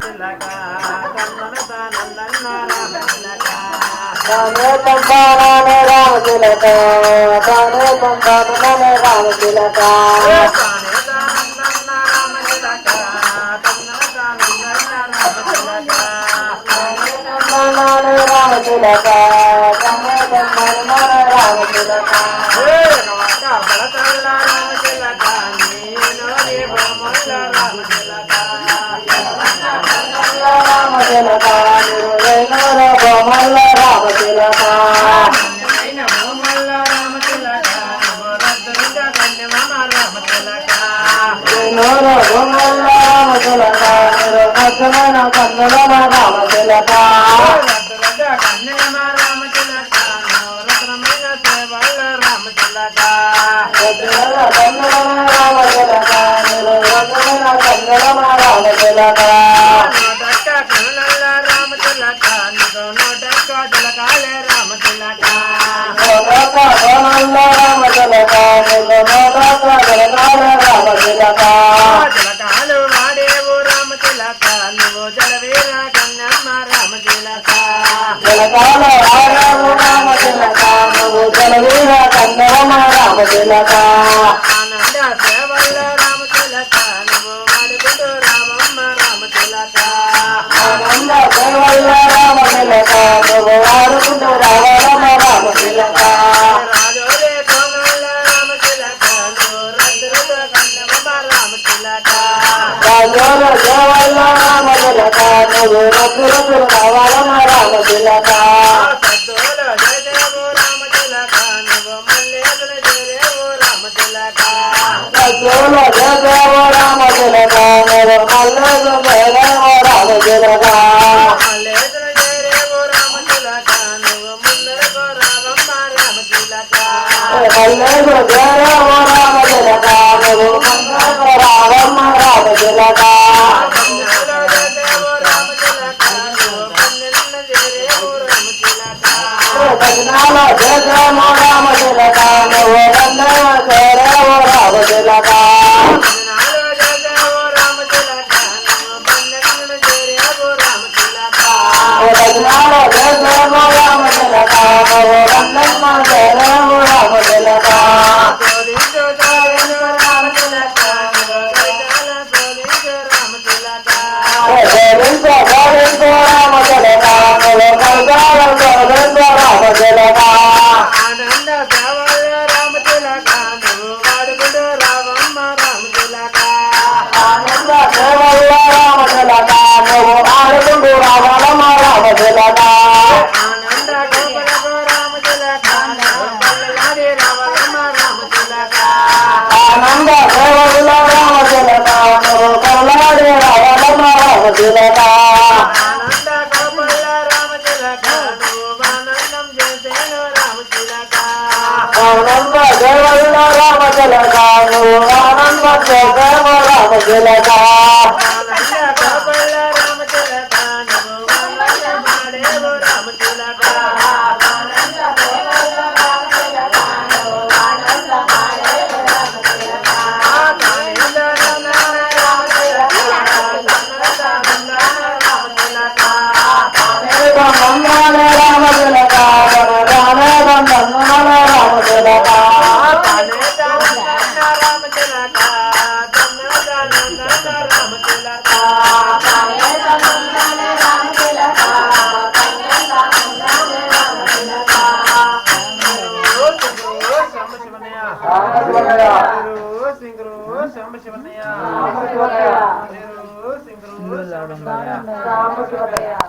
తిలక తన్నన తానన్న రామ తిలక తానే తంపానే రామ తిలక తానే తంపానే రామ తిలక తానే తానన్న రామ తిలక తన్నన తానన్న రామ తిలక తానే తంపానే రామ తిలక తానే తంపానే రామ తిలక బలతల్ల రామ తిలక నీలోని బొమ్మల రామ తిలక రామ తిలక నిరువైన బొమ్మల రామ తిలక అయిన బొమ్మల రామ తిలక నవరత్న కన్యమామ రామ తిలక నూరు బొమ్మల రామ తిలక నిరువైన కన్నుల రామ తిలక కన్యమ రామ తిలక నవరత్నమైన సేవల రామ తిలక రామ తిలక నిరువైన కన్నుల రామ తిలక నోటక్క కనుల రామ తిలక నీకు నోటక్క తిలకాలే రామ తిలక రామ తిలక రామ తిలక తిలకాలు వాడేవు రామ తిలక నువ్వు జలవీర కన్యమ్మ రామ తిలక తిలకాల రాము రామ తిలక నువ్వు జలవీర కన్నమ రామ తిలక ఆనంద సేవల్ల రామ తిలక నువ్వు వాడుకుంటూ రామమ్మ రామ తిలక ఆనంద దేవల్ల రామ తిలక నువ్వు వాడుకుంటూ రావరమ రామ తిలక రాజోరే కోమల్ల రామ తిలక నువ్వు రద్దులతో కన్యమ్మ రామ తిలక రాజోల దేవల్ల రామ తిలక నువ్వు రఘురథులు రావరమ రామ తిలక సద్దులో జయదేవు రామ తిలక నువ్వు మల్లేదులు జయదేవు రామ తిలక రాజోల దేవ రామ తిలక నువ్వు మల్లెలు దేవ రామ తిలక మల్లేదులు జయదేవు రామ తిలక నువ్వు ముందరకు రామమ్మ రామ తిలక మల్లెలు దేవ రామ తిలక నువ్వు మల్లెలు రావమ్మ రామ తిలక పద్నాలో జయదేవు రామ తిలక నువ్వు పన్నెండు జయదేవు రామ తిలక పద్నాల జయము రామ తిలక నువ్వు రందవ చేరవు రామ తిలక పద్నాలో జయదేవు రామ తిలక నువ్వు పన్నెండు జయదేవు రామ తిలక పద్నాల జయము రామ తిలక నువ్వు రందమ్మ చేరవు రామ తిలక శోధించు శోధించు రామ తిలక నువ్వు కైతాల శోధించు రామ తిలక గోవింద గోవింద రామ తిలక నువ్వు కైతాల గోవింద రామ తిలక ఆనంద సేవల రామ తిలక నువ్వు వాడుకుంటూ రామమ్మ రామ తిలక ఆనంద దేవల్ల రామ తిలక నువ్వు ఆడుకుంటూ రావరమ రామ తిలక ఆనంద గోపలకు రామ తిలక నువ్వు పల్లెలాడి రామమ్మ రామ తిలక ఆనంద దేవల్ల రామ తిలక నువ్వు కరుణాడి రావరమ రామ తిలక ఆనంద గోపల్ల రామ తిలక నువ్వు ఆనందం చేసేను రామ తిలక ఆనంద దేవల్ల రామ తిలక నువ్వు ఆనంద దేవ రామ తిలక ఆనంద గోపల్ల రామ తిలక నువ్వు ఆనందం ఆడేవు రామ తిలక బంధన రామ తిలక రామే బంధన రామ తిలక శివనయ్య